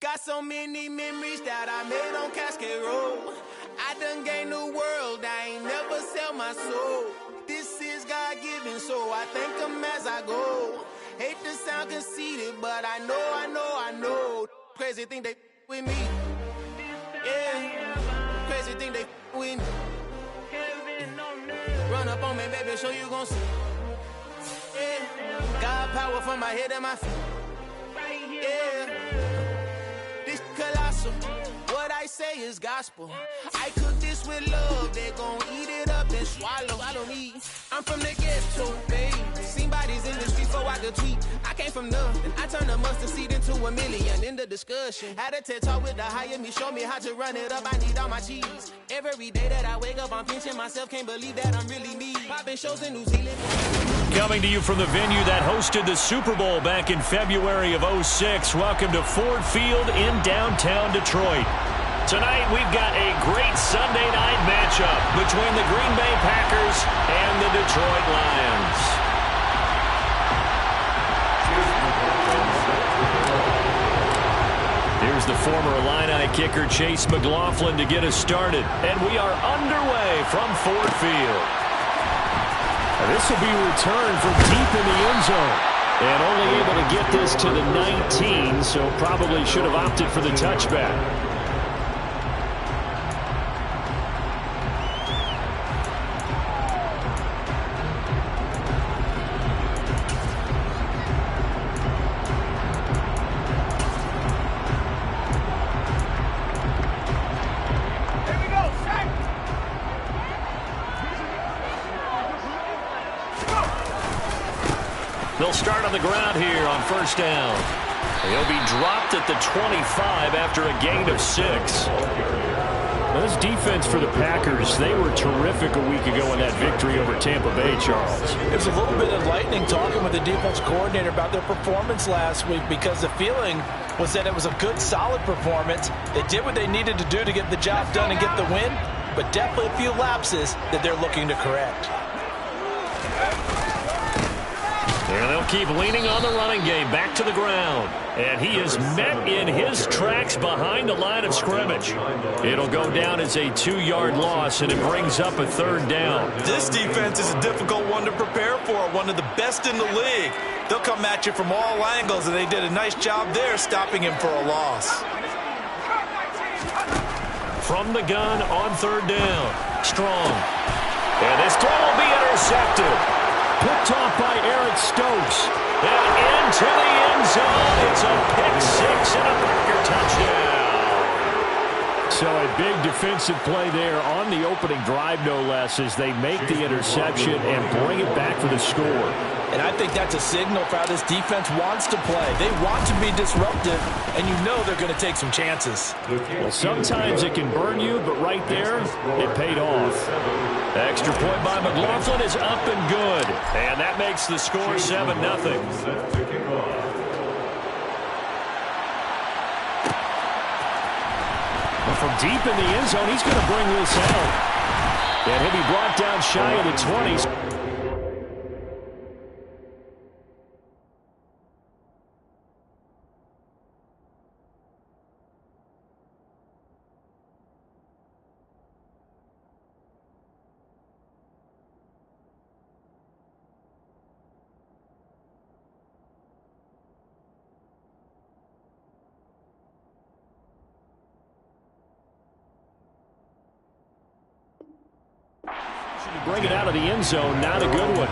Got so many memories that I made on Cascade Road. I done gained the world, I ain't never sell my soul. This is God-given, so I thank him as I go. Hate to sound conceited, but I know. Crazy thing they with me. Yeah, crazy thing they with me. Run up on me, baby, show you gon' see. Yeah, God power from my head and my feet. Yeah, this colossal. What I say is gospel. I cook this with love, they gon' eat it up and swallow me. I'm from the ghetto, babe. Seen bodies in the streets before I could tweet. I came from nothing, I turned a mustard seed into $1 million. In the discussion, had a TED talk with the higher me, show me how to run it up. I need all my cheese. Every day that I wake up, I'm pinching myself, can't believe that I'm really me. Popping shows in New Zealand. Coming to you from the venue that hosted the Super Bowl back in February of '06. Welcome to Ford Field in downtown Detroit. Tonight, we've got a great Sunday night matchup between the Green Bay Packers and the Detroit Lions. Here's the former Illini kicker Chase McLaughlin to get us started. And we are underway from Ford Field. This will be a return from deep in the end zone. And only able to get this to the 19, so probably should have opted for the touchback. They'll start on the ground here on first down. He'll be dropped at the 25 after a gain of 6. This defense for the Packers, they were terrific a week ago in that victory over Tampa Bay, Charles. It was a little bit enlightening talking with the defense coordinator about their performance last week because the feeling was that it was a good, solid performance. They did what they needed to do to get the job done and get the win, but definitely a few lapses that they're looking to correct. And they'll keep leaning on the running game back to the ground. And he is met in his tracks behind the line of scrimmage. It'll go down as a 2-yard loss, and it brings up a third down. This defense is a difficult one to prepare for, one of the best in the league. They'll come at you from all angles, and they did a nice job there stopping him for a loss. From the gun on third down. Strong. And this throw will be intercepted. Picked off by Eric Stokes. And into the end zone. It's a pick-6 and a Packer touchdown. So a big defensive play there on the opening drive, no less, as they make the interception and bring it back for the score. And I think that's a signal for how this defense wants to play. They want to be disruptive, and you know they're going to take some chances. Well, sometimes it can burn you, but right there, it paid off. Extra point by McLaughlin is up and good. And that makes the score 7-0. From deep in the end zone, he's going to bring this out. And he'll be brought down shy of the 20s. Bring it out of the end zone, not a good one.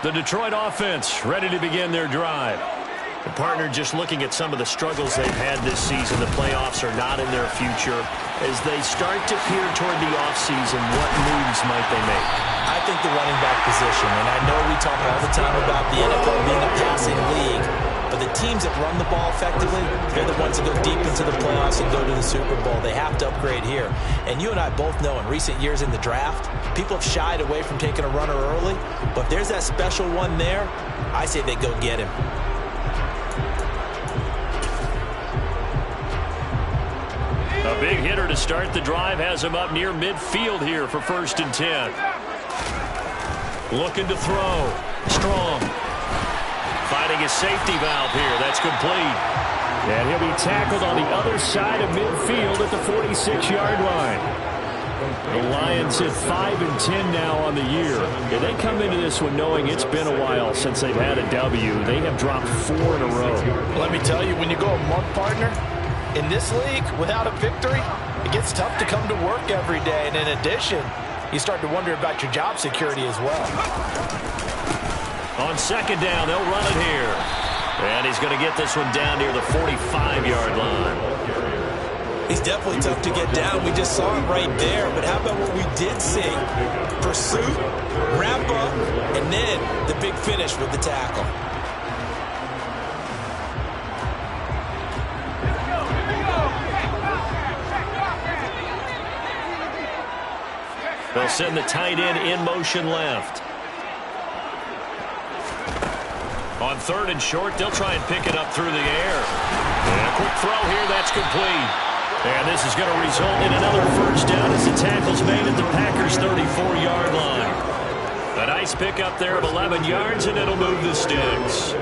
The Detroit offense ready to begin their drive. The partner just looking at some of the struggles they've had this season. The playoffs are not in their future. As they start to peer toward the offseason, what moves might they make? I think the running back position, and I know we talk all the time about the NFL being a passing league, But the teams that run the ball effectively, they're the ones that go deep into the playoffs and go to the Super Bowl. They have to upgrade here. And you and I both know in recent years in the draft, people have shied away from taking a runner early. But if there's that special one there, I say they go get him. A big hitter to start the drive has him up near midfield here for 1st and 10. Looking to throw. Strong. Finding his safety valve here. That's complete. And he'll be tackled on the other side of midfield at the 46-yard line. The Lions at 5 and 10 now on the year. Yeah, they come into this one knowing it's been a while since they've had a W. They have dropped 4 in a row. Let me tell you, when you go a month, partner, in this league, without a victory, it gets tough to come to work every day. And in addition, you start to wonder about your job security as well. On 2nd down, they'll run it here. And he's going to get this one down near the 45-yard line. He's definitely tough to get down. We just saw it right there. But how about what we did see? Pursuit, wrap up, and then the big finish with the tackle. They'll send the tight end in motion left. On 3rd and short, they'll try and pick it up through the air. And a quick throw here, that's complete. And this is going to result in another 1st down as the tackle's made at the Packers' 34-yard line. A nice pickup there of 11 yards, and it'll move the sticks.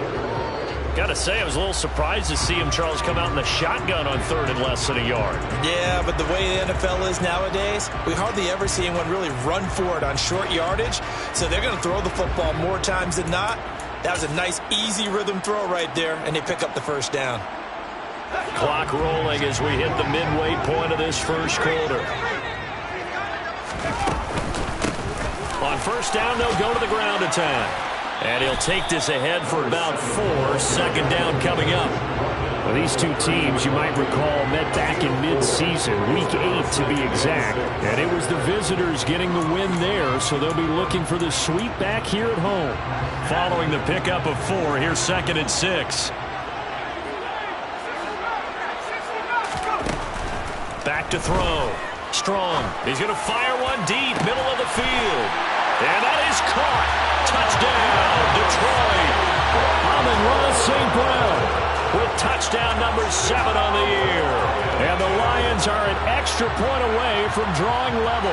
Got to say, I was a little surprised to see him, Charles, come out in the shotgun on 3rd and less than a yard. Yeah, but the way the NFL is nowadays, we hardly ever see anyone really run for it on short yardage. So they're going to throw the football more times than not. That was a nice, easy rhythm throw right there, and they pick up the 1st down. Clock rolling as we hit the midway point of this 1st quarter. On 1st down, they'll go to the ground attack. And he'll take this ahead for about 4. 2nd down coming up. Well, these two teams, you might recall, met back in mid-season, Week 8 to be exact. And it was the visitors getting the win there, so they'll be looking for the sweep back here at home. Following the pickup of 4, here's 2nd and 6. Back to throw. Strong. He's going to fire one deep, middle of the field. And that is caught. Touchdown, Detroit. Amon-Ra St. Brown with touchdown number 7 on the year. And the Lions are an extra point away from drawing level.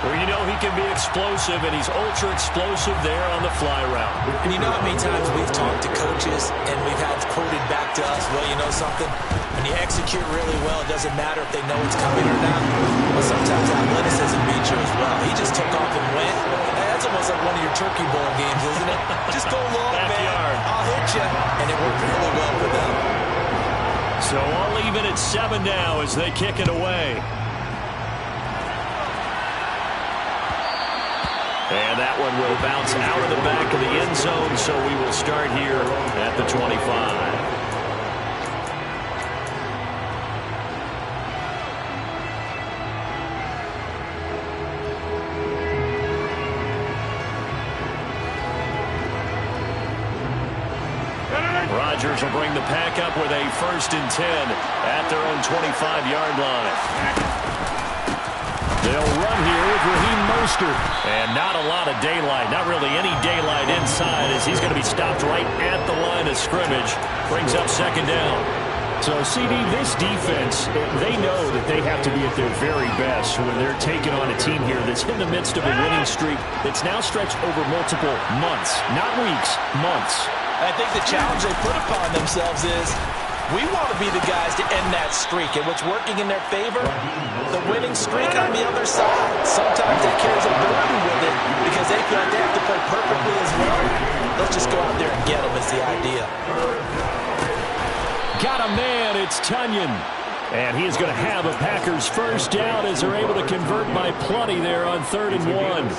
Well, you know he can be explosive, and he's ultra-explosive there on the fly route. And you know how many times we've talked to coaches, and we've had quoted back to us, well, you know something? When you execute really well, it doesn't matter if they know it's coming or not. Well, sometimes athleticism beats you as well. He just took off and went. That's almost like one of your Turkey Bowl games, isn't it? Just go long, man. I'll hit you. And it worked really well for them. So all even at 7 now as they kick it away. And that one will bounce out of the back of the end zone, so we will start here at the 25. Rodgers will bring the pack up with a 1st and 10 at their own 25-yard line. They'll run here with Raheem Mostert. And not a lot of daylight, not really any daylight inside as he's going to be stopped right at the line of scrimmage. Brings up 2nd down. So, CD, this defense, they know that they have to be at their very best when they're taking on a team here that's in the midst of a winning streak that's now stretched over multiple months, not weeks, months. I think the challenge they put upon themselves is we want to be the guys to end that streak. And what's working in their favor? The winning streak on the other side. Sometimes that carries a burden with it because they feel like they have to play perfectly as well. Let's just go out there and get them is the idea. Got a man, it's Tunyon. And he is going to have a Packers 1st down as they're able to convert by plenty there on 3rd and 1.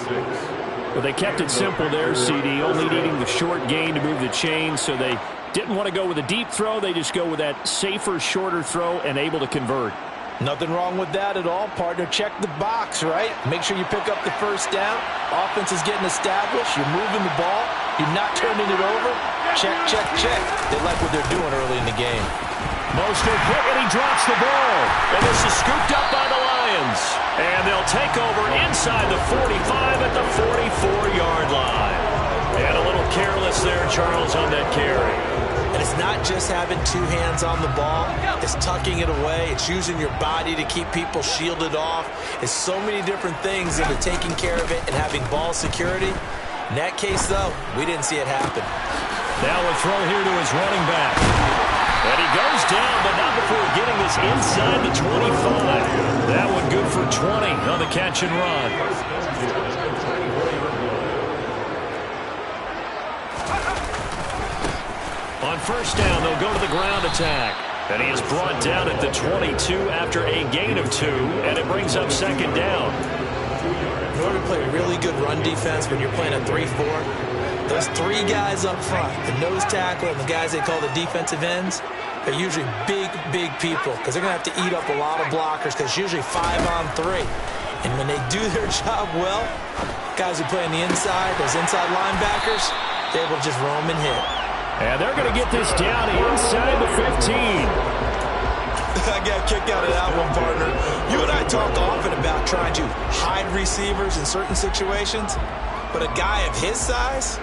But they kept it simple there, CD, only needing the short gain to move the chain, so they didn't want to go with a deep throw. They just go with that safer, shorter throw and able to convert. Nothing wrong with that at all, partner. Check the box, right? Make sure you pick up the 1st down. Offense is getting established. You're moving the ball. You're not turning it over? Check, check, check. They like what they're doing early in the game. Mostert hit, and he drops the ball. And this is scooped up by the Lions. And they'll take over inside the 45 at the 44-yard line. And a little careless there, Charles, on that carry. And it's not just having two hands on the ball. It's tucking it away. It's using your body to keep people shielded off. It's so many different things into taking care of it and having ball security. In that case, though, we didn't see it happen. Now a throw here to his running back. And he goes down, but not before getting this inside the 25. That one good for 20 on the catch and run. On first down, they'll go to the ground attack. And he is brought down at the 22 after a gain of 2, and it brings up second down. In order to play really good run defense when you're playing a 3-4, those three guys up front, the nose tackle and the guys they call the defensive ends, are usually big, big people because they're going to have to eat up a lot of blockers because it's usually 5-on-3. And when they do their job well, guys who play on the inside, those inside linebackers, they're able to just roam and hit. And they're going to get this down inside the 15. I got kicked out of that one, partner. You and I talk often about trying to hide receivers in certain situations, but a guy of his size,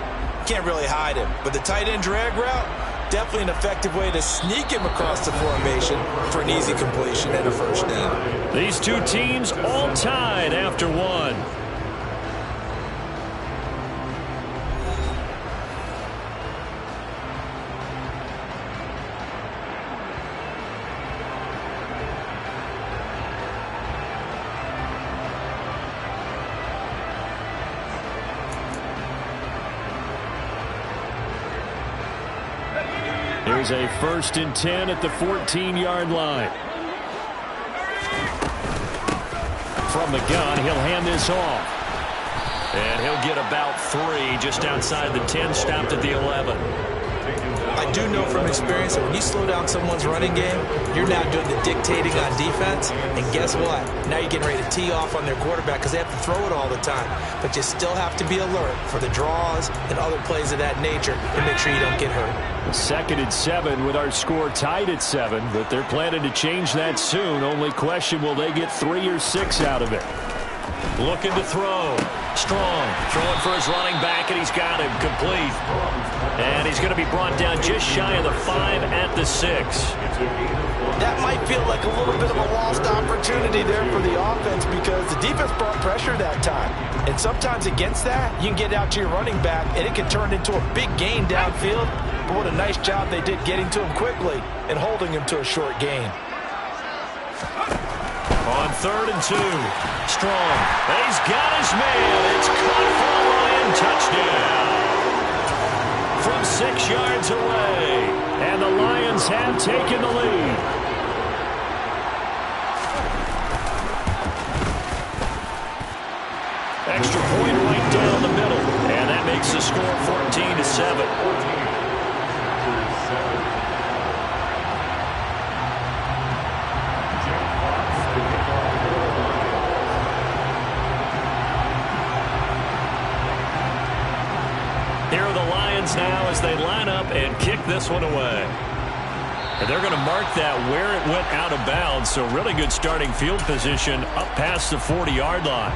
can't really hide him. But the tight end drag route, definitely an effective way to sneak him across the formation for an easy completion and a first down. These two teams all tied after one. Here's a 1st and 10 at the 14-yard line. From the gun, he'll hand this off. And he'll get about 3 just outside the 10, stopped at the 11. I do know from experience that when you slow down someone's running game, you're now doing the dictating on defense. And guess what? Now you're getting ready to tee off on their quarterback because they have to throw it all the time. But you still have to be alert for the draws and other plays of that nature to make sure you don't get hurt. 2nd and 7 with our score tied at 7, but they're planning to change that soon. Only question, will they get 3 or 6 out of it? Looking to throw. Strong throwing for his running back, and he's got him complete. And he's going to be brought down just shy of the 5 at the 6. That might feel like a little bit of a lost opportunity there for the offense because the defense brought pressure that time. And sometimes against that, you can get out to your running back, and it can turn into a big gain downfield. But what a nice job they did getting to him quickly and holding him to a short gain. On 3rd and 2, Strong. And he's got his man. It's caught for a Lion touchdown. From 6 yards away. And the Lions have taken the lead. Extra point right down the middle. And that makes the score 14-7. Here are the Lions now as they line up and kick this one away. And they're going to mark that where it went out of bounds, so really good starting field position up past the 40-yard line.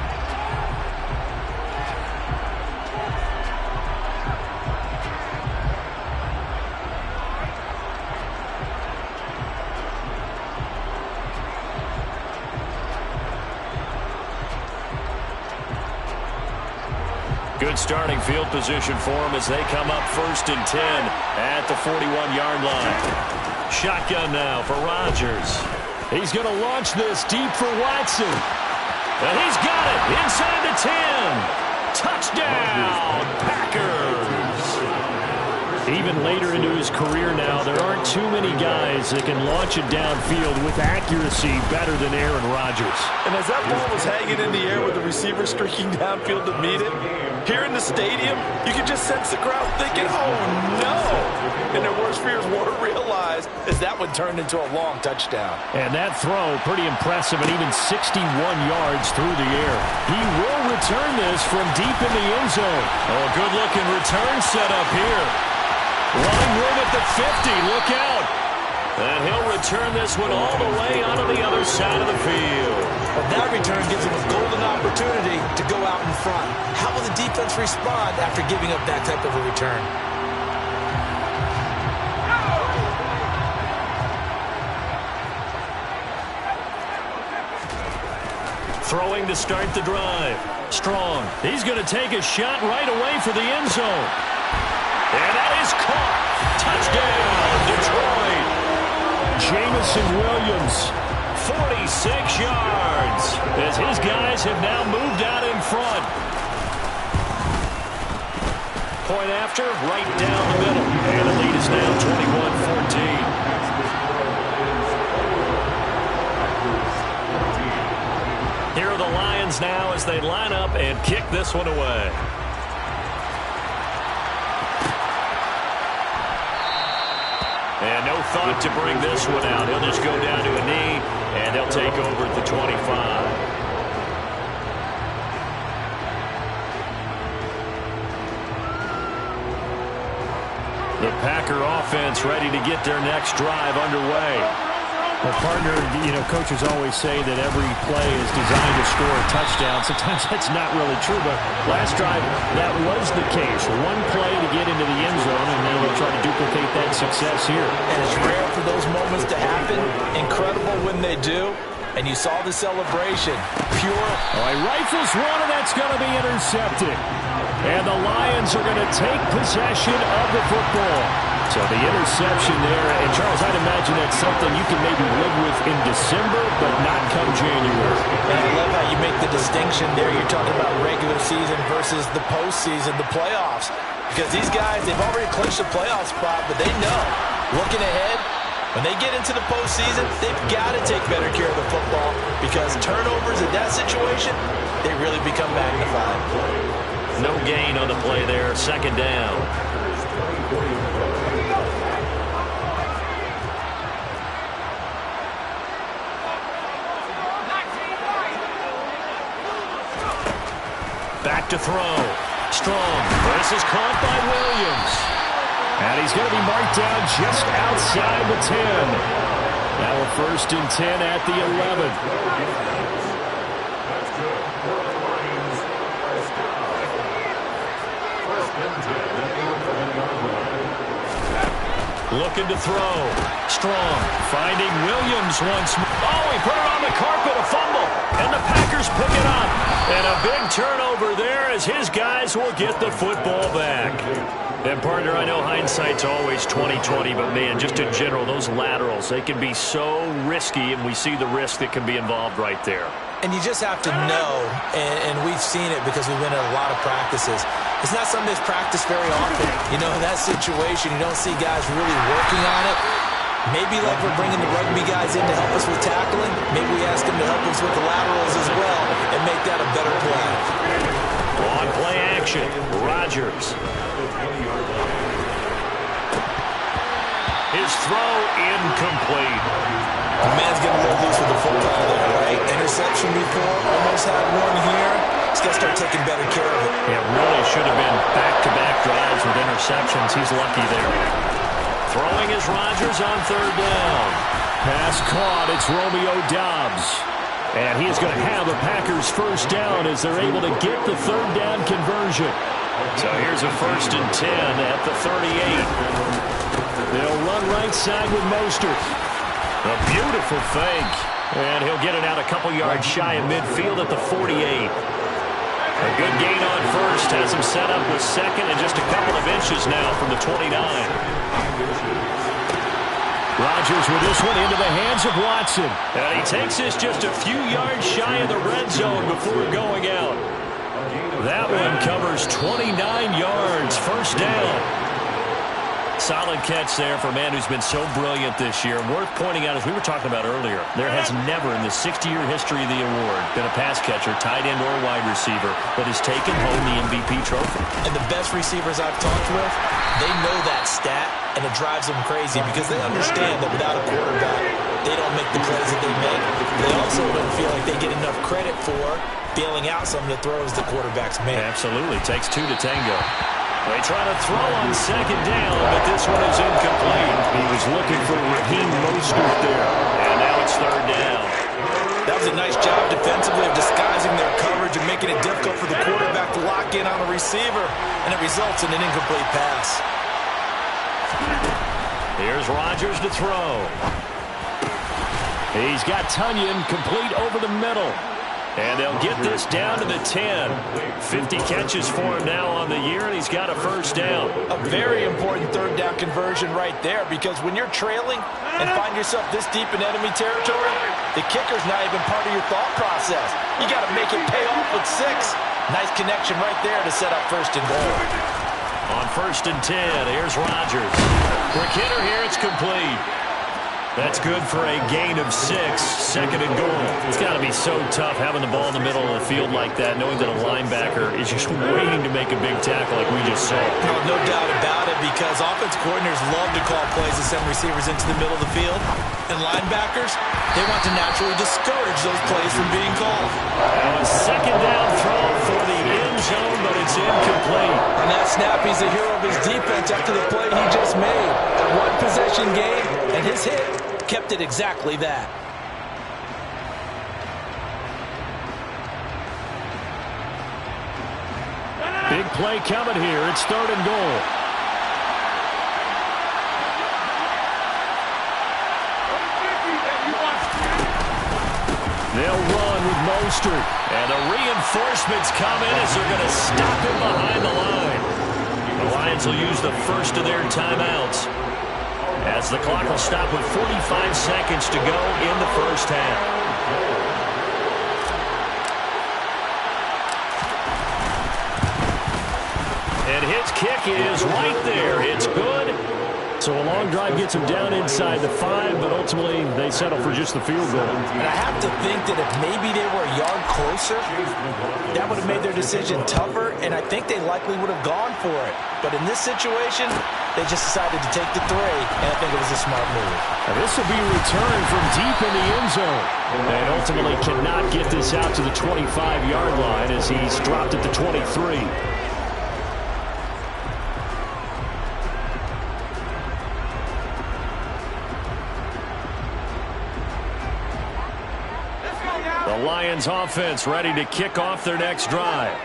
Good starting field position for them as they come up 1st and 10 at the 41-yard line. Shotgun now for Rodgers. He's going to launch this deep for Watson. And he's got it inside the 10. Touchdown, Packers. Even later into his career now, there aren't too many guys that can launch it downfield with accuracy better than Aaron Rodgers. And as that ball was hanging in the air with the receiver streaking downfield to meet it, here in the stadium, you can just sense the crowd thinking, oh no! And their worst fears were realized as that one turned into a long touchdown. And that throw, pretty impressive, and even 61 yards through the air. He will return this from deep in the end zone. Oh, good-looking return set up here. Running room at the 50, look out. And he'll return this one all the way onto the other side of the field. But that return gives him a golden opportunity to go out in front. How will the defense respond after giving up that type of a return? Throwing to start the drive. Strong. He's going to take a shot right away for the end zone. And that is caught. Touchdown, Detroit. Jamison Williams, 46 yards, as his guys have now moved out in front. Point after, right down the middle. And the lead is now 21-14. Here are the Lions now as they line up and kick this one away. And no thought to bring this one out. He'll just go down to a knee, and they'll take over at the 25. The Packer offense ready to get their next drive underway. Well, partner, coaches always say that every play is designed to score a touchdown. Sometimes that's not really true, but last drive, that was the case. One play to get into the end zone, and then they'll try to duplicate that success here. And it's rare for those moments to happen. Incredible when they do. And you saw the celebration. Pure. Oh, he rifles one, and that's going to be intercepted. And the Lions are going to take possession of the football. So the interception there, and Charles, I'd imagine that's something you can maybe live with in December, but not come January. And I love how you make the distinction there. You're talking about regular season versus the postseason, the playoffs. Because these guys, they've already clinched a playoff spot, but they know, looking ahead, when they get into the postseason, they've got to take better care of the football because turnovers in that situation, they really become magnified. No gain on the play there, second down. Back to throw. Strong. This is caught by Williams. And he's going to be marked down just outside the 10. Now a 1st and 10 at the 11. Looking to throw. Strong. Finding Williams once more. Oh, he put it on the carpet, a fumble. And the Packers pick it up. And a big turnover there as his guys will get the football back. And, partner, I know hindsight's always 20/20, but, man, just in general, those laterals, they can be so risky, and we see the risk that can be involved right there. And you just have to know, and we've seen it because we've been at a lot of practices. It's not something that's practiced very often. In that situation, you don't see guys really working on it. Maybe like we're bringing the rugby guys in to help us with tackling, maybe we ask them to help us with the laterals as well and make that a better play. On play action, Rodgers. His throw incomplete. The man's getting a little loose with the football there, right? Interception before, almost had one here. He's got to start taking better care of it. It really should have been back-to-back drives with interceptions. He's lucky there. Throwing is Rodgers on 3rd down. Pass caught. It's Romeo Doubs. And he is going to have the Packers' 1st down as they're able to get the 3rd down conversion. So here's a 1st and 10 at the 38. They'll run right side with Mostert. A beautiful fake. And he'll get it out a couple yards shy of midfield at the 48. A good gain on 1st. Has him set up with 2nd and just a couple of inches now from the 29. Rodgers with this one into the hands of Watson. And he takes this just a few yards shy of the red zone before going out. That one covers 29 yards. 1st down. Solid catch there for a man who's been so brilliant this year. Worth pointing out, as we were talking about earlier, there has never in the 60-year history of the award been a pass catcher, tight end, or wide receiver that has taken home the MVP trophy. And the best receivers I've talked with, they know that stat, and it drives them crazy because they understand that without a quarterback, they don't make the plays that they make. They also don't feel like they get enough credit for bailing out some of the throws the quarterbacks make. Absolutely. Takes two to tango. They try to throw on second down, but this one is incomplete. He was looking for Raheem Mostert there, and now it's third down. That was a nice job defensively of disguising their coverage and making it difficult for the quarterback to lock in on a receiver, and it results in an incomplete pass. Here's Rodgers to throw. He's got Tunyon complete over the middle. And they'll get this down to the 10. 50 catches for him now on the year, and he's got a first down. A very important third down conversion right there, because when you're trailing and find yourself this deep in enemy territory, the kicker's not even part of your thought process. You got to make it pay off with 6. Nice connection right there to set up first and goal. On first and 10, here's Rodgers. Quick hitter here, it's complete. That's good for a gain of 6, second and goal. It's got to be so tough having the ball in the middle of the field like that, knowing that a linebacker is just waiting to make a big tackle like we just saw. No doubt about it, because offense coordinators love to call plays to send receivers into the middle of the field. And linebackers, they want to naturally discourage those plays from being called. Now a second down throw for the end zone, but it's incomplete. On that snap, he's a hero of his defense after the play he just made. A one-possession game, and his hit kept it exactly that. Big play coming here. It's third and goal. They'll run with Mostert. And the reinforcements come in as they're going to stop him behind the line. The Lions will use the first of their timeouts, as the clock will stop with 45 seconds to go in the first half. And his kick is right there. It's good. So a long drive gets him down inside the 5, but ultimately they settle for just the field goal. And I have to think that if maybe they were a yard closer, that would have made their decision tougher, and I think they likely would have gone for it. But in this situation, they just decided to take the 3, and I think it was a smart move. Now this will be returned from deep in the end zone. And ultimately cannot get this out to the 25-yard line as he's dropped at the 23. The Lions offense ready to kick off their next drive.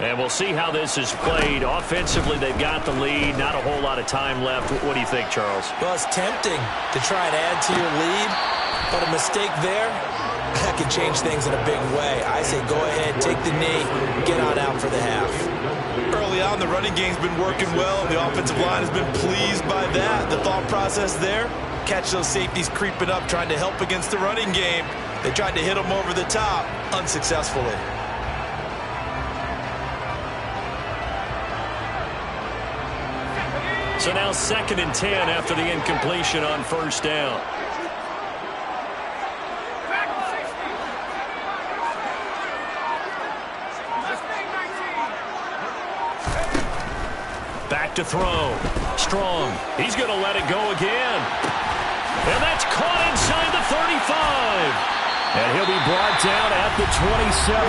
And we'll see how this is played. Offensively, they've got the lead. Not a whole lot of time left. What do you think, Charles? Well, it's tempting to try and add to your lead, but a mistake there, that could change things in a big way. I say go ahead, take the knee, get on out for the half. Early on, the running game's been working well. The offensive line has been pleased by that. The thought process there, catch those safeties creeping up, trying to help against the running game. They tried to hit them over the top, unsuccessfully. So now 2nd and 10 after the incompletion on first down. Back to throw. Strong. He's going to let it go again. And that's caught inside the 35. And he'll be brought down at the 27.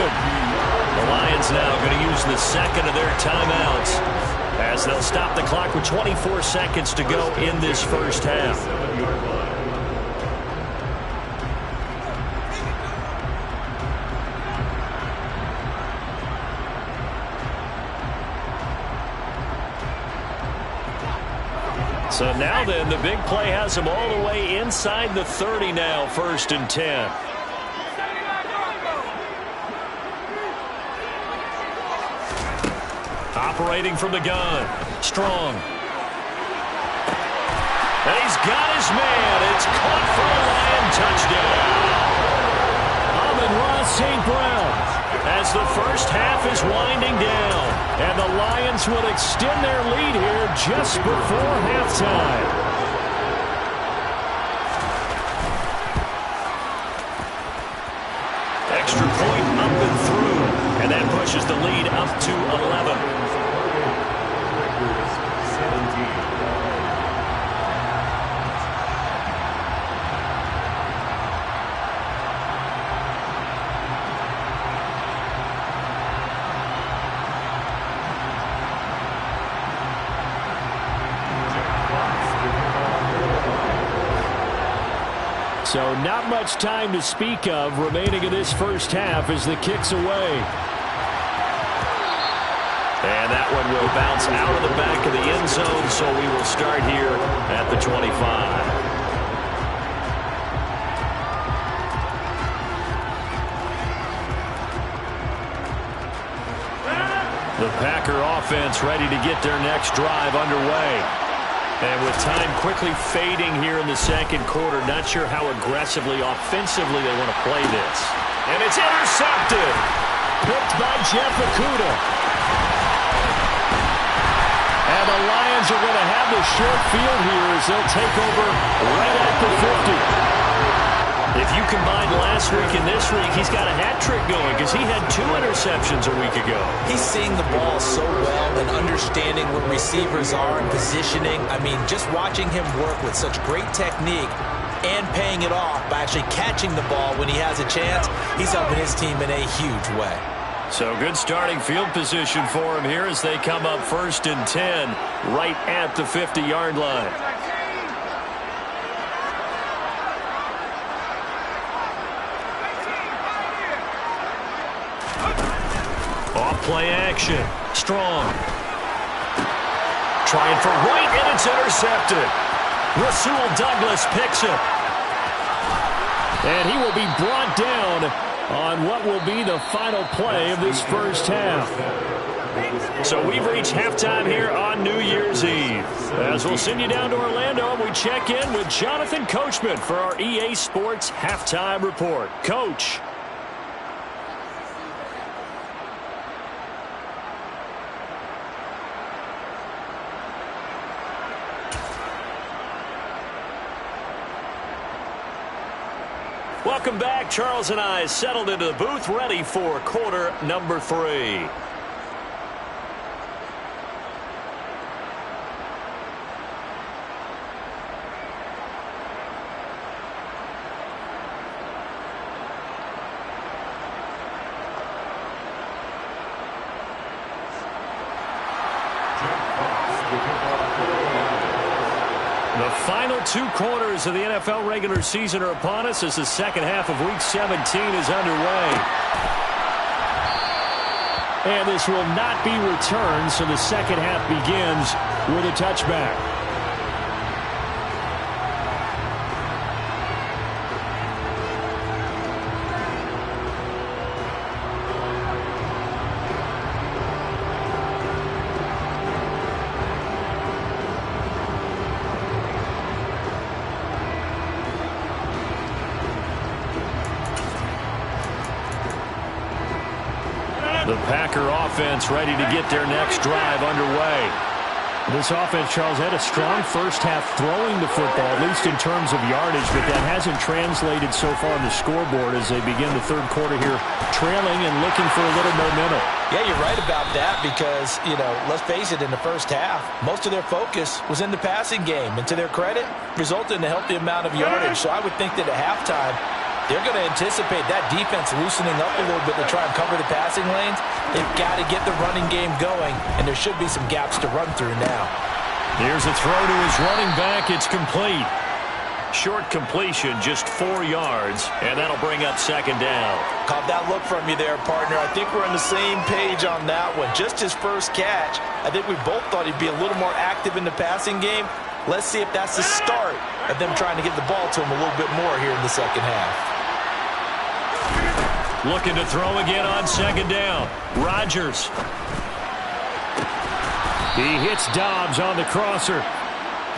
The Lions now going to use the second of their timeouts, as they'll stop the clock with 24 seconds to go in this first half. So now then, the big play has them all the way inside the 30 now, 1st and 10. Operating from the gun. Strong. And he's got his man. It's caught for a Lion touchdown. Amon-Ra St. Brown, as the first half is winding down. And the Lions will extend their lead here just before halftime. Extra point up and through. And that pushes the lead up to 11. So not much time to speak of remaining in this first half as the kick's away. And that one will bounce out of the back of the end zone, so we will start here at the 25. The Packer offense ready to get their next drive underway. And with time quickly fading here in the second quarter, not sure how aggressively, offensively they want to play this. And it's intercepted. Picked by Jeff Okudah. And the Lions are going to have the short field here as they'll take over right at the 50. If you combine last week and this week, he's got a hat trick going because he had 2 interceptions a week ago. He's seeing the ball so well and understanding what receivers are and positioning. I mean, just watching him work with such great technique and paying it off by actually catching the ball when he has a chance, he's helping his team in a huge way. So good starting field position for him here as they come up 1st and 10 right at the 50-yard line. Play action. Strong. Trying for White, and it's intercepted. Rasul Douglas picks it. And he will be brought down on what will be the final play of this first half. So we've reached halftime here on New Year's Eve. As we'll send you down to Orlando, we check in with Jonathan Coachman for our EA Sports Halftime Report. Coach. Welcome back. Charles and I settled into the booth, ready for quarter number 3. The final 2 quarters of the NFL regular season are upon us as the second half of Week 17 is underway. And this will not be returned, so the second half begins with a touchback. The Packer offense ready to get their next drive underway. This offense, Charles, had a strong first half throwing the football, at least in terms of yardage, but that hasn't translated so far on the scoreboard as they begin the third quarter here, trailing and looking for a little momentum. Yeah, you're right about that because, let's face it, in the first half, most of their focus was in the passing game. And to their credit, resulted in a healthy amount of yardage. So I would think that at halftime, they're going to anticipate that defense loosening up a little bit to try and cover the passing lanes. They've got to get the running game going, and there should be some gaps to run through now. Here's a throw to his running back. It's complete. Short completion, just 4 yards, and that'll bring up second down. Caught that look from you there, partner. I think we're on the same page on that one. Just his first catch, I think we both thought he'd be a little more active in the passing game. Let's see if that's the start of them trying to get the ball to him a little bit more here in the second half. Looking to throw again on second down. Rodgers. He hits Dobbs on the crosser.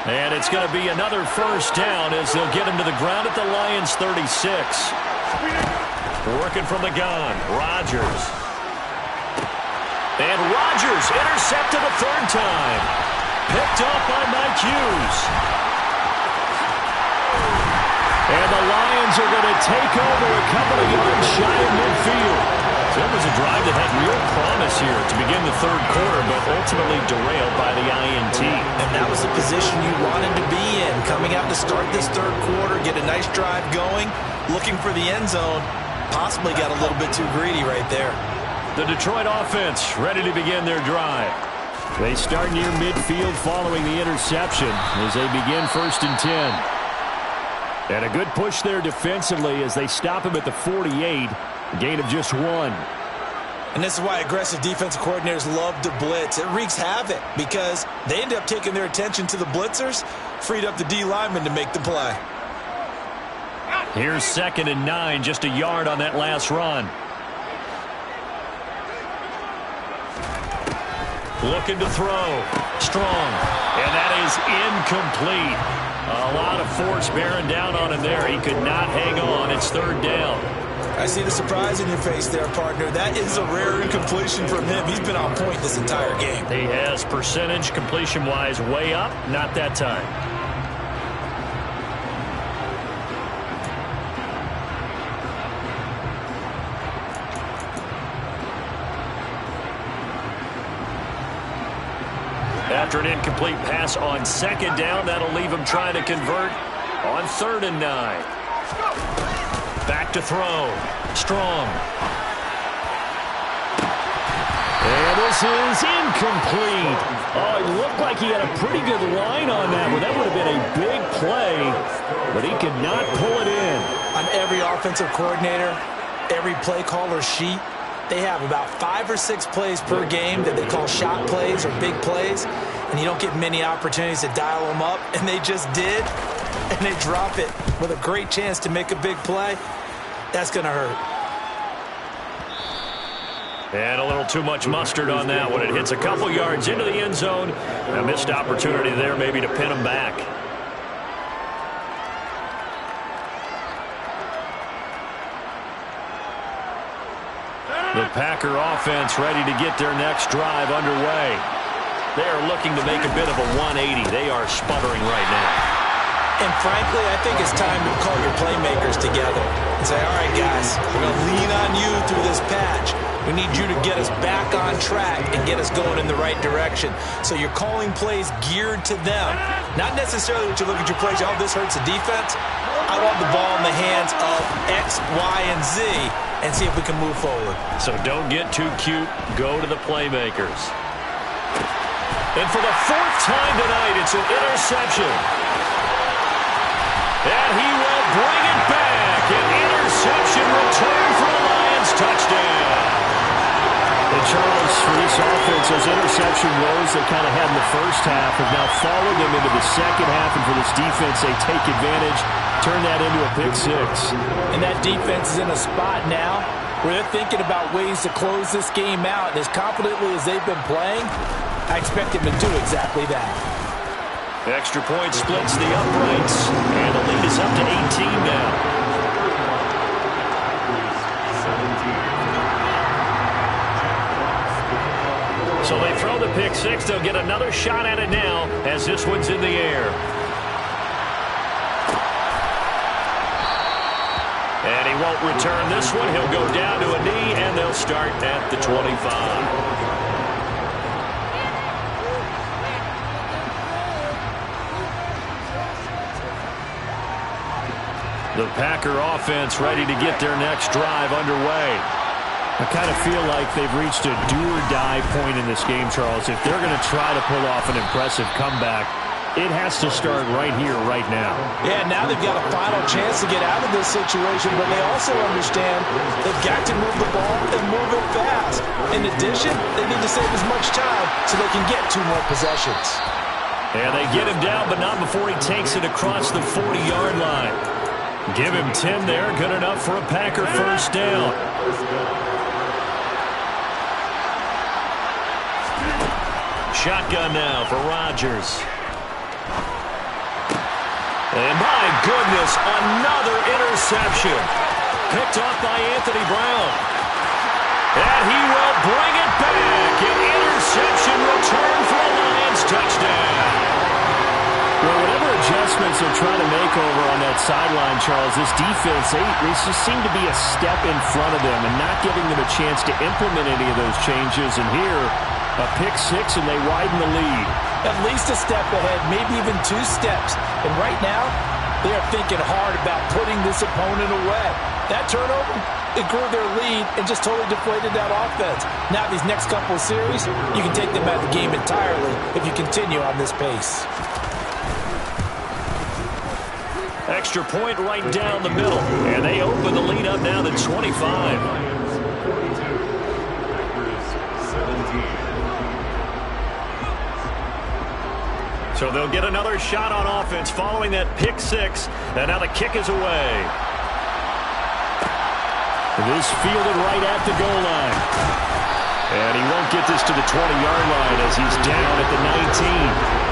And it's going to be another first down as they'll get him to the ground at the Lions 36. Working from the gun. Rodgers. And Rodgers intercepted a third time. Picked off by Mike Hughes. And the Lions are going to take over a couple of yards shy of midfield. So it was a drive that had real promise here to begin the third quarter, but ultimately derailed by the INT. And that was the position you wanted to be in, coming out to start this third quarter, get a nice drive going, looking for the end zone. Possibly got a little bit too greedy right there. The Detroit offense ready to begin their drive. They start near midfield following the interception as they begin 1st and 10. And a good push there defensively as they stop him at the 48. Gain of just 1. And this is why aggressive defensive coordinators love to blitz. It wreaks havoc because they end up taking their attention to the blitzers, freed up the D lineman to make the play. Here's 2nd and 9, just a yard on that last run. Looking to throw. Strong. And that is incomplete. A lot of force bearing down on him there. He could not hang on. It's 3rd down. I see the surprise in your face there, partner. That is a rare incompletion from him. He's been on point this entire game. He has percentage completion-wise way up. Not that time. After an incomplete pass on 2nd down, that'll leave him trying to convert on 3rd and 9. Back to throw. Strong. And this is incomplete. Oh, it looked like he had a pretty good line on that one. That would have been a big play, but he could not pull it in. On every offensive coordinator, every play caller sheet, they have about 5 or 6 plays per game that they call shot plays or big plays, and you don't get many opportunities to dial them up, and they just did, and they drop it with a great chance to make a big play. That's going to hurt. And a little too much mustard on that one. It hits a couple yards into the end zone. A missed opportunity there maybe to pin him back. The Packer offense ready to get their next drive underway. They are looking to make a bit of a 180. They are sputtering right now. And frankly, I think it's time to call your playmakers together and say, all right, guys, we're going to lean on you through this patch. We need you to get us back on track and get us going in the right direction. So you're calling plays geared to them. Not necessarily that you look at your plays, oh, this hurts the defense. I want the ball in the hands of X, Y, and Z and see if we can move forward. So don't get too cute. Go to the playmakers. And for the 4th time tonight, it's an interception. And he will bring it back. An interception return for the Lions. Touchdown. And Charles, for this offense, those interception woes they kind of had in the first half have now followed them into the second half. And for this defense, they take advantage, turn that into a pick 6. And that defense is in a spot now where they're thinking about ways to close this game out. And as confidently as they've been playing, I expect them to do exactly that. Extra point splits the uprights, and the lead is up to 18 now. So they throw the pick 6. They'll get another shot at it now as this one's in the air. And he won't return this one. He'll go down to a knee, and they'll start at the 25. The Packer offense ready to get their next drive underway. I kind of feel like they've reached a do-or-die point in this game, Charles. If they're going to try to pull off an impressive comeback, it has to start right here, right now. Yeah, now they've got a final chance to get out of this situation, but they also understand they've got to move the ball and move it fast. In addition, they need to save as much time so they can get 2 more possessions. And they get him down, but not before he takes it across the 40-yard line. Give him 10 there. Good enough for a Packer first down. Shotgun now for Rodgers. And my goodness, another interception. Picked off by Anthony Brown. And he will bring it back. touchdown. Well, whatever adjustments they're trying to make over on that sideline, Charles, this defense, they just seem to be a step in front of them and not giving them a chance to implement any of those changes. And here, a pick six, and they widen the lead. At least a step ahead, maybe even 2 steps. And right now, they are thinking hard about putting this opponent away. That turnover, it grew their lead and just totally deflated that offense. Now these next couple of series, you can take them out of the game entirely if you continue on this pace. Extra point right down the middle. And they open the lead up now to 25. So they'll get another shot on offense following that pick six. And now the kick is away. This fielded right at the goal line. And he won't get this to the 20-yard line as he's down at the 19.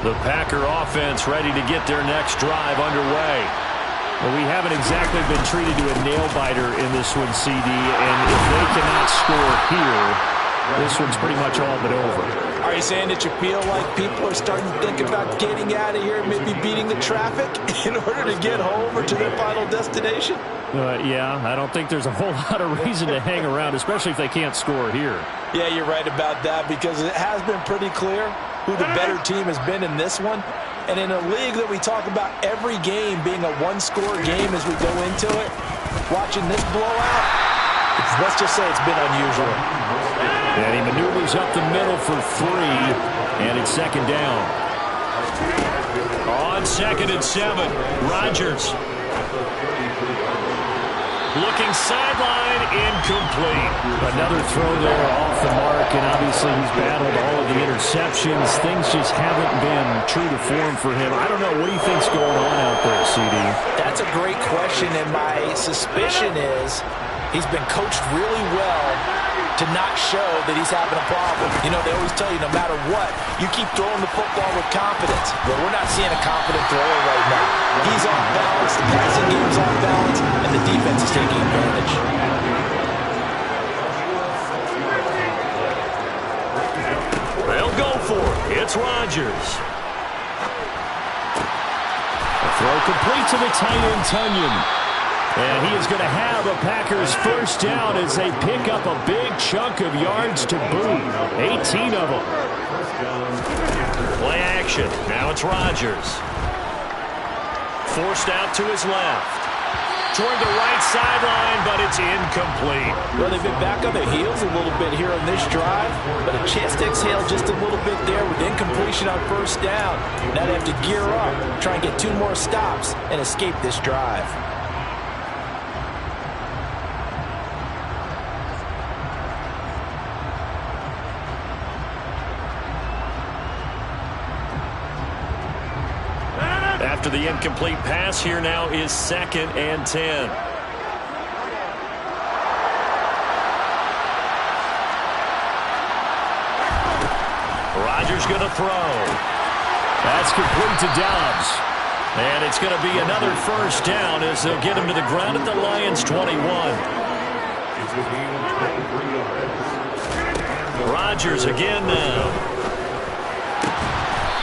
The Packer offense ready to get their next drive underway. Well, we haven't exactly been treated to a nail-biter in this one, CD, and if they cannot score here, this one's pretty much all but over. Are you saying that you feel like people are starting to think about getting out of here, maybe beating the traffic in order to get home or to their final destination? Yeah, I don't think there's a whole lot of reason to hang around, especially if they can't score here. Yeah, you're right about that because it has been pretty clear who the better team has been in this one. And in a league that we talk about every game being a one-score game as we go into it, watching this blowout, let's just say it's been unusual. And he maneuvers up the middle for 3, and it's second down. On 2nd and 7, Rodgers. Looking sideline, incomplete. Another throw there off the mark, and obviously he's battled all of the interceptions. Things just haven't been true to form for him. I don't know. What do you think's going on out there, CD? That's a great question, and my suspicion is he's been coached really well to not show that he's having a problem. You know, they always tell you no matter what, you keep throwing the football with confidence. Well, we're not seeing a confident thrower right now. He's off balance, the passing game's off balance, and the defense is taking advantage. They'll go for it. It's Rodgers. A throw complete to the tight end, Tunyon. And he is going to have a Packers first down as they pick up a big chunk of yards to boot. 18 of them. Play action. Now it's Rodgers. Forced out to his left. Toward the right sideline, but it's incomplete. Well, they've been back on their heels a little bit here on this drive, but a chance to exhale just a little bit there with incompletion on first down. Now they have to gear up, try and get 2 more stops, and escape this drive. After the incomplete pass, here now is 2nd and 10. Rodgers going to throw. That's complete to Dobbs. And it's going to be another first down as they'll get him to the ground at the Lions' 21. Rodgers again now.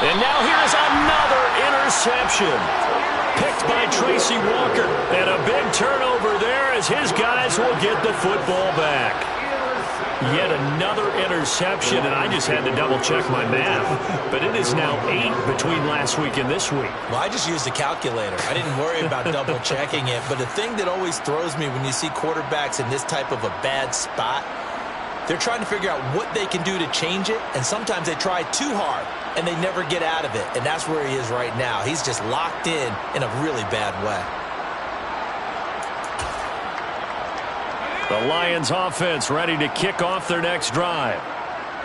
And now here's another interception. Picked by Tracy Walker. And a big turnover there as his guys will get the football back. Yet another interception, and I just had to double-check my math. But it is now 8 between last week and this week. Well, I just used a calculator. I didn't worry about double-checking it. But the thing that always throws me when you see quarterbacks in this type of a bad spot, they're trying to figure out what they can do to change it, and sometimes they try too hard, and they never get out of it. And that's where he is right now. He's just locked in a really bad way. The Lions offense ready to kick off their next drive.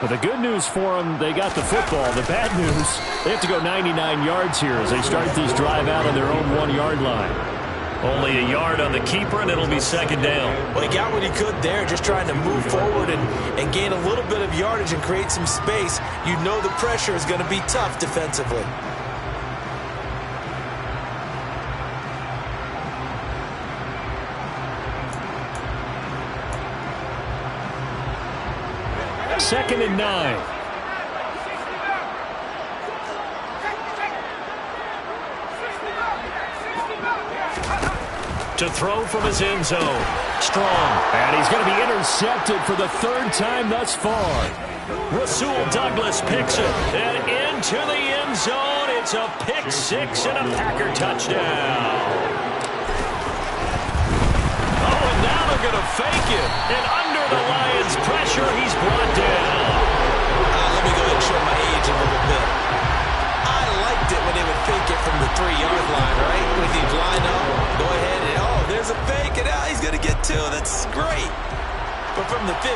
Well, the good news for them, they got the football. The bad news, they have to go 99 yards here as they start this drive out on their own 1-yard line. Only a yard on the keeper, and it'll be second down. Well, he got what he could there, just trying to move forward and gain a little bit of yardage and create some space. You know the pressure is going to be tough defensively. Second and 9. To throw from his end zone. Strong. And he's going to be intercepted for the third time thus far. Rasul Douglas picks it. And into the end zone. It's a pick six and a Packer touchdown. Oh, and now they're going to fake it. And under the Lions' pressure, he's brought down. Let me go ahead and show my age a little bit. I liked it when they would fake it from the 3-yard line, right? When he'd line up, go ahead and, oh, there's a fake, and now he's going to get 2. That's great. But from the 15,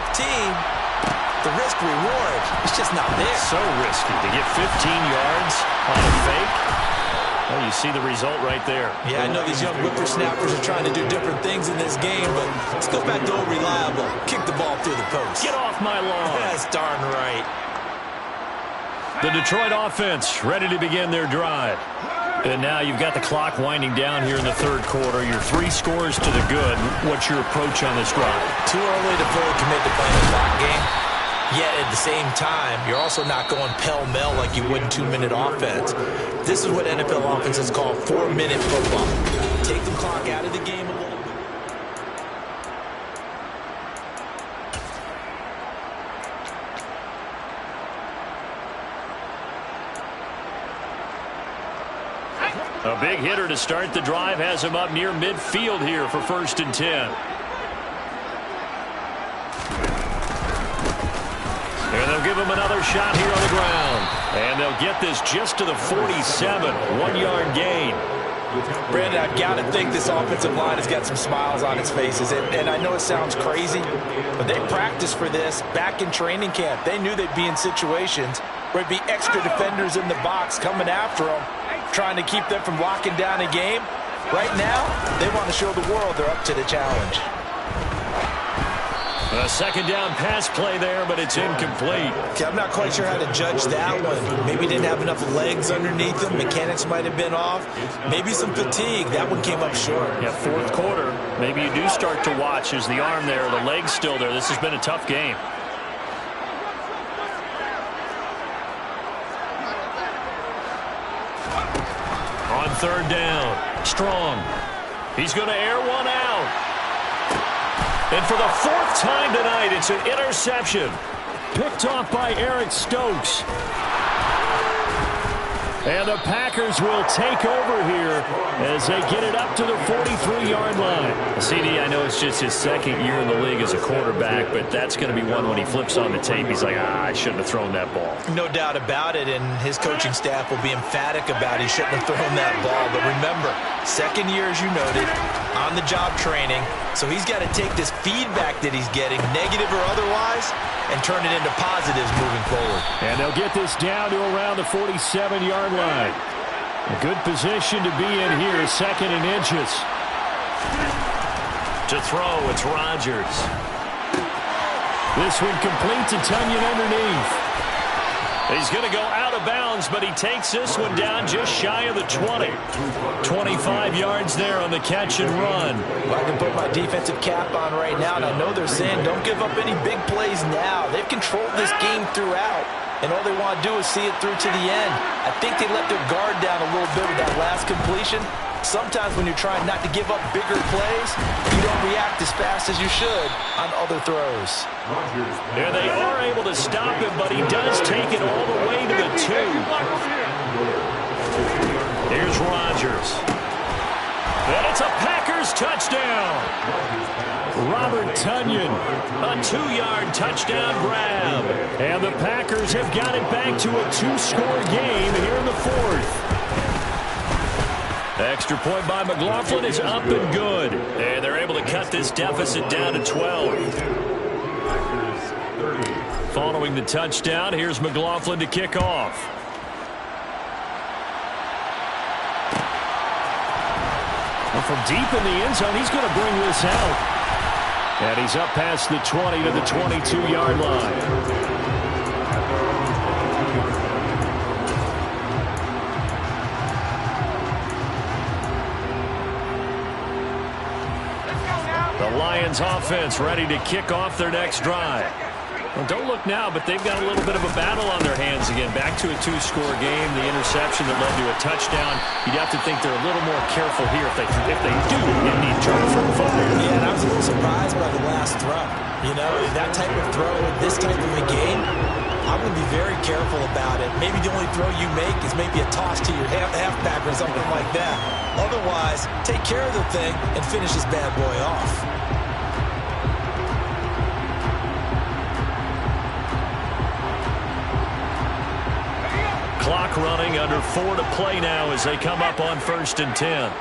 the risk-reward, it's just not there. So risky to get 15 yards on a fake. Well, you see the result right there. Yeah, I know these young whippersnappers are trying to do different things in this game, but let's go back to old reliable. Kick the ball through the post. Get off my lawn. That's darn right. The Detroit offense ready to begin their drive. And now you've got the clock winding down here in the third quarter. You're 3 scores to the good. What's your approach on this drive? Too early to fully commit to playing a clock game. Yet at the same time, you're also not going pell-mell like you would in 2-minute offense. This is what NFL offenses call 4-minute football. Take the clock out of the game a little bit. A big hitter to start the drive has him up near midfield here for 1st and 10. And they'll give him another shot here on the ground. And they'll get this just to the 47, 1-yard gain. Brandon, I've got to think this offensive line has got some smiles on its faces. And I know it sounds crazy, but they practiced for this back in training camp. They knew they'd be in situations where there'd be extra defenders in the box coming after them, trying to keep them from locking down a game. Right now, they want to show the world they're up to the challenge. A second down pass play there, but it's incomplete. Okay, I'm not quite sure how to judge that one. Maybe he didn't have enough legs underneath him. Mechanics might have been off. Maybe some fatigue. That one came up short. Yeah, fourth quarter. Maybe you do start to watch as the arm there, the leg's still there. This has been a tough game. On third down, Strong. He's going to air one out. And for the 4th time tonight, it's an interception. Picked off by Eric Stokes. And the Packers will take over here as they get it up to the 43-yard line. CD, I know it's just his 2nd year in the league as a quarterback, but that's going to be one when he flips on the tape. He's like, I shouldn't have thrown that ball. No doubt about it, and his coaching staff will be emphatic about he shouldn't have thrown that ball. But remember, 2nd year, as you noted, on-the-job training. So he's got to take this feedback that he's getting, negative or otherwise, and turn it into positives moving forward. And they'll get this down to around the 47-yard line. A good position to be in here, 2nd and inches. To throw, it's Rodgers. This one complete to Tunyon underneath. He's going to go out of bounds, but he takes this one down just shy of the 20. 25 yards there on the catch and run. Well, I can put my defensive cap on right now, and I know they're saying don't give up any big plays now. They've controlled this game throughout, and all they want to do is see it through to the end. I think they let their guard down a little bit with that last completion. Sometimes when you're trying not to give up bigger plays, you don't react as fast as you should on other throws. And they are able to stop him, but he does take it all the way to the 2. Here's Rodgers. And it's a Packers touchdown. Robert Tunyon, a 2-yard touchdown grab. And the Packers have got it back to a 2-score game here in the 4th. Extra point by McLaughlin is up and good. And they're able to cut this deficit down to 12. Following the touchdown, here's McLaughlin to kick off. And from deep in the end zone, he's going to bring this out. And he's up past the 20 to the 22-yard line. The Lions offense ready to kick off their next drive. Well, don't look now, but they've got a little bit of a battle on their hands again. Back to a two-score game, the interception that led to a touchdown. You'd have to think they're a little more careful here if they do indeed try to throw the football. Yeah, and I was a little surprised by the last throw. You know, that type of throw in this type of a game, I'm going to be very careful about it. Maybe the only throw you make is maybe a toss to your halfback or something like that. Otherwise, take care of the thing and finish this bad boy off. Clock running, under 4 to play now as they come up on 1st and 10.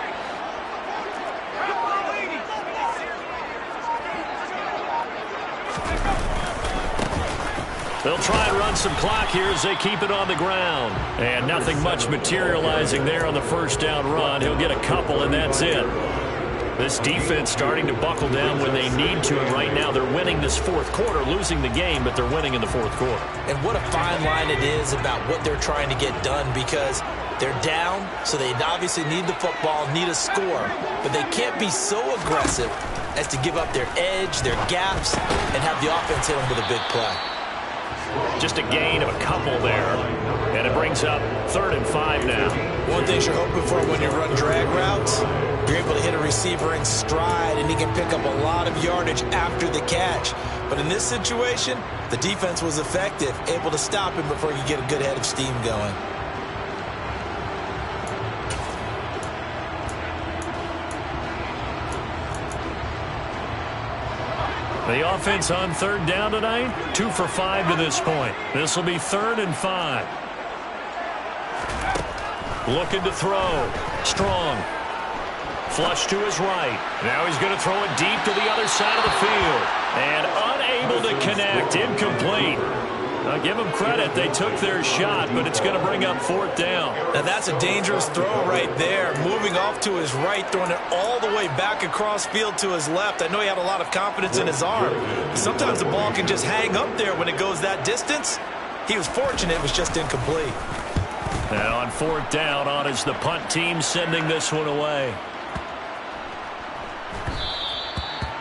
They'll try and run some clock here as they keep it on the ground. And nothing much materializing there on the first down run. He'll get a couple, and that's it. This defense starting to buckle down when they need to, and right now they're winning this fourth quarter, losing the game, but they're winning in the fourth quarter. And what a fine line it is about what they're trying to get done, because they're down, so they obviously need the football, need a score, but they can't be so aggressive as to give up their edge, their gaps, and have the offense hit them with a big play. Just a gain of a couple there, and it brings up 3rd and 5 now. One thing you're hoping for when you run drag routes, you're able to hit a receiver in stride, and he can pick up a lot of yardage after the catch. But in this situation, the defense was effective, able to stop him before he could get a good head of steam going. The offense on 3rd down tonight, 2 for 5 to this point. This will be 3rd and 5. Looking to throw. Strong. Flush to his right. Now he's going to throw it deep to the other side of the field. And unable to connect. Incomplete. Now give them credit. They took their shot, but it's going to bring up 4th down. Now that's a dangerous throw right there. Moving off to his right, throwing it all the way back across field to his left. I know he had a lot of confidence in his arm. Sometimes the ball can just hang up there when it goes that distance. He was fortunate it was just incomplete. Now on 4th down, on is the punt team sending this one away.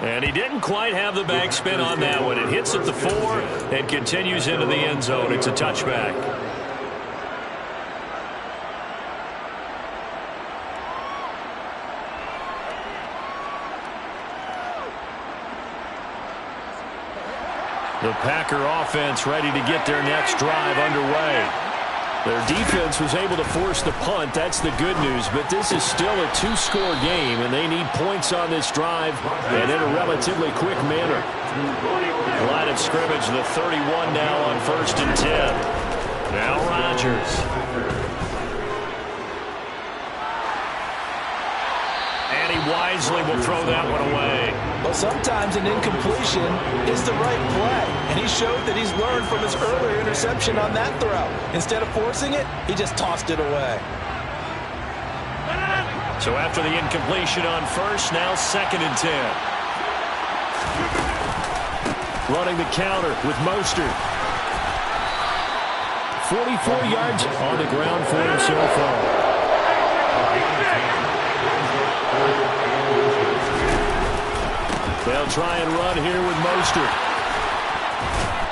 And he didn't quite have the backspin on that one. It hits at the 4 and continues into the end zone. It's a touchback. The Packer offense ready to get their next drive underway. Their defense was able to force the punt. That's the good news. But this is still a 2-score game, and they need points on this drive and in a relatively quick manner. Line of scrimmage, the 31 now on 1st and 10. Now Rodgers. And he wisely will throw that one away. Well, sometimes an incompletion is the right play, and he showed that he's learned from his earlier interception on that throw. Instead of forcing it, he just tossed it away. So after the incompletion on 1st, now 2nd and 10. Running the counter with Mostert. 44 yards on the ground for him so far. They'll try and run here with Mostert.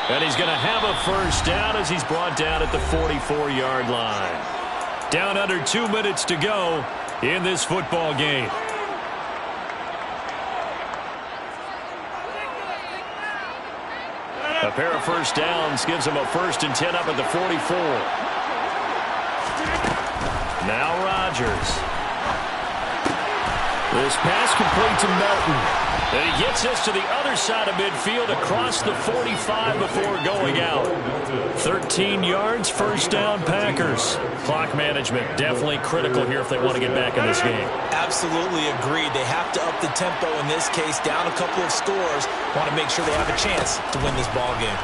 And he's going to have a 1st down as he's brought down at the 44-yard line. Down under 2 minutes to go in this football game. A pair of 1st downs gives him a 1st and 10 up at the 44. Now Rodgers. This pass complete to Melton. And he gets this to the other side of midfield across the 45 before going out. 13 yards, 1st down Packers. Clock management definitely critical here if they want to get back in this game. Absolutely agreed. They have to up the tempo in this case, down a couple of scores. Want to make sure they have a chance to win this ball game.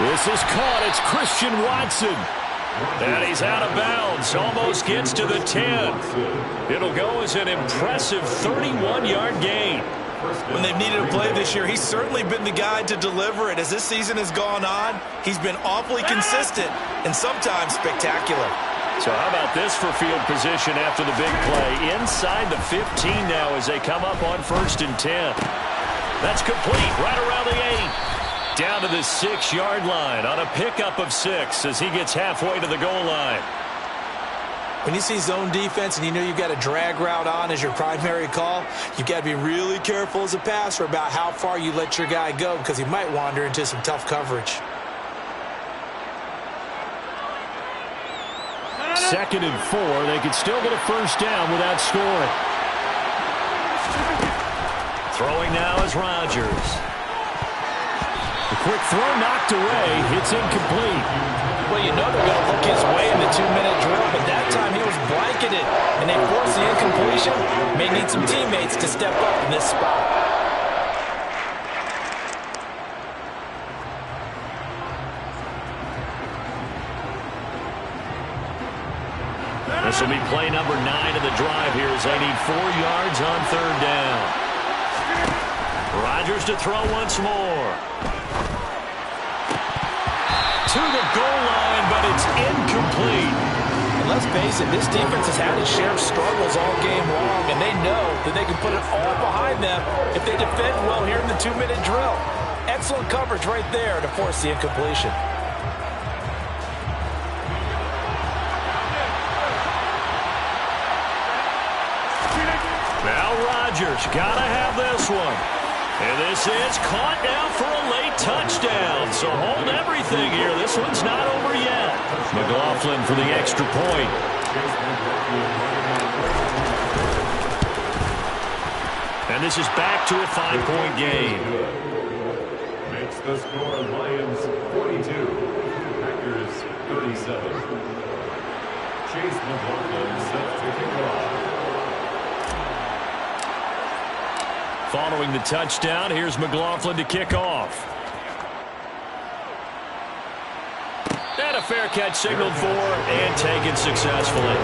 This is caught. It's Christian Watson. And he's out of bounds. Almost gets to the 10. It'll go as an impressive 31-yard gain. When they've needed a play this year, he's certainly been the guy to deliver it. As this season has gone on, he's been awfully consistent and sometimes spectacular. So how about this for field position after the big play? Inside the 15 now as they come up on 1st and 10. That's complete right around the 8. Down to the 6-yard line on a pickup of 6 as he gets halfway to the goal line. When you see zone defense and you know you've got a drag route on as your primary call, you've got to be really careful as a passer about how far you let your guy go because he might wander into some tough coverage. 2nd and 4. They could still get a first down without scoring. Throwing now is Rodgers. The quick throw knocked away. It's incomplete. Well, you know they're going to look his way in the 2-minute drill, but that time he was blanketed, and they forced the incompletion. May need some teammates to step up in this spot. This will be play number 9 of the drive here as they need 4 yards on 3rd down. Rodgers to throw once more. To the goal line, but it's incomplete. And let's face it, this defense has had its share of struggles all game long, and they know that they can put it all behind them if they defend well here in the 2-minute drill. Excellent coverage right there to force the incompletion. Now Rodgers, gotta have this one. And this is caught now for a late touchdown. So hold everything here. This one's not over yet. McLaughlin for the extra point. And this is back to a 5-point game. Makes the score Lions 42, Packers 37. Chase McLaughlin set to kick off. Following the touchdown, here's McLaughlin to kick off. And a fair catch signaled for and taken successfully.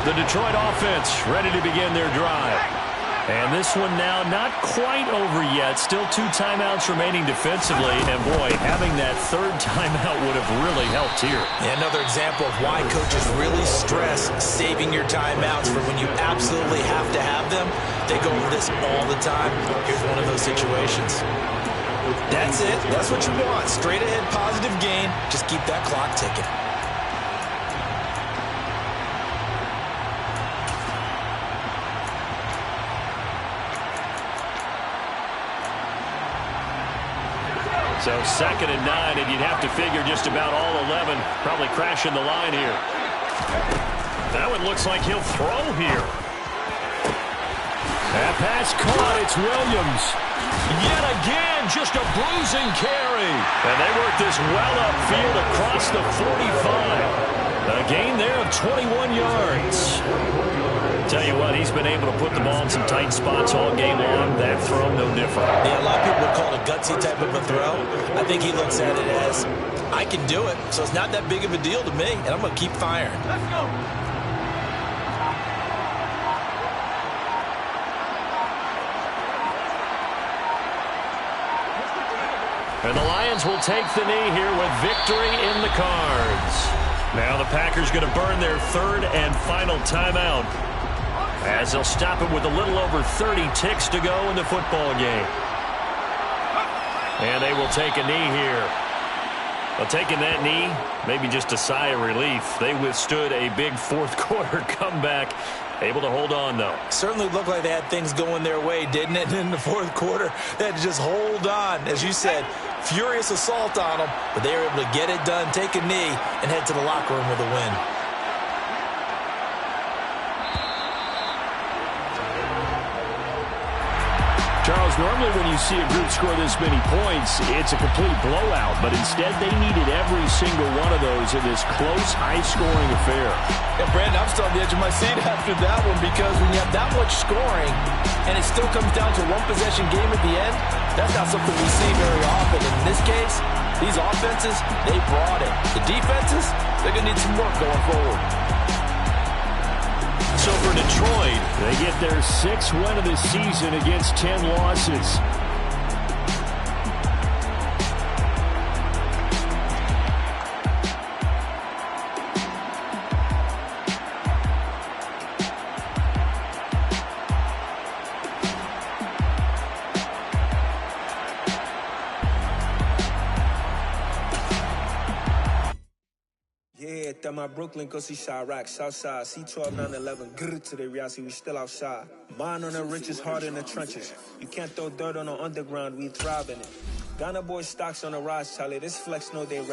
The Detroit offense ready to begin their drive. And this one now not quite over yet. Still 2 timeouts remaining defensively. And, boy, having that 3rd timeout would have really helped here. Yeah, another example of why coaches really stress saving your timeouts for when you absolutely have to have them. They go over this all the time. Here's one of those situations. That's it. That's what you want. Straight ahead positive gain. Just keep that clock ticking. So 2nd and 9, and you'd have to figure just about all 11 probably crashing the line here. That one looks like he'll throw here. That pass caught. It's Williams. Yet again, just a bruising carry. And they work this well upfield across the 45. A gain there of 21 yards. Tell you what, he's been able to put the ball in some tight spots all game long. That throw, no different. Yeah, a lot of people would call it a gutsy type of a throw. I think he looks at it as, I can do it, so it's not that big of a deal to me, and I'm going to keep firing. Let's go. And the Lions will take the knee here with victory in the cards. Now the Packers going to burn their 3rd and final timeout, as they'll stop it with a little over 30 ticks to go in the football game. And they will take a knee here. Well, taking that knee, maybe just a sigh of relief. They withstood a big 4th quarter comeback. Able to hold on, though. Certainly looked like they had things going their way, didn't it? And in the 4th quarter, they had to just hold on. As you said, furious assault on them, but they were able to get it done, take a knee, and head to the locker room with a win. Charles, Normally when you see a group score this many points, it's a complete blowout. But instead, they needed every single one of those in this close, high-scoring affair. And Brandon, I'm still on the edge of my seat after that one, because when you have that much scoring and it still comes down to one possession game at the end, that's not something we see very often. In this case, these offenses, they brought it. The defenses, they're going to need some work going forward. So for Detroit, they get their 6th win of the season against 10 losses. Yeah, my Brooklyn, go see Chirac, Southside, C12, 911, grrr to the reality, we still outside. Mine on the richest, heart in the trenches. You can't throw dirt on the underground, we thrive in it. Ghana boy stocks on the rise, Charlie, this flex know they ready.